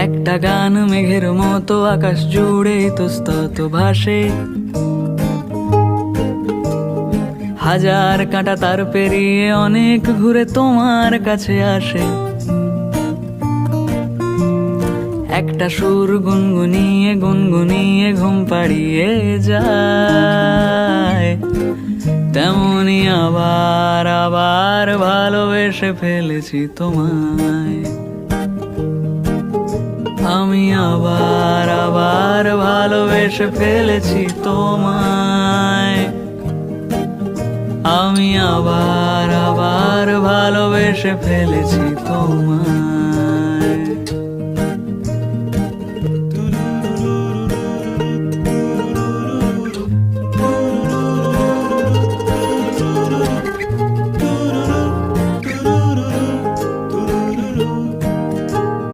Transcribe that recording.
একটা গান মেঘের মতো আকাশ জুড়ে ইতস্তত ভাসে, হাজার কাঁটা তার পেরিয়ে অনেক ঘুরে তোমার কাছে আসে। একটা সুর গুনগুনিয়ে গুনগুনিয়ে ঘুম পাড়িয়ে যায়, তেমনি আবার আবার ভালোবেসে ফেলেছি তোমায়। আমি আবার আবার ভালোবেসে ফেলেছি তোমায়। আমি আবার আবার ভালোবেসে ফেলেছি তোমায়।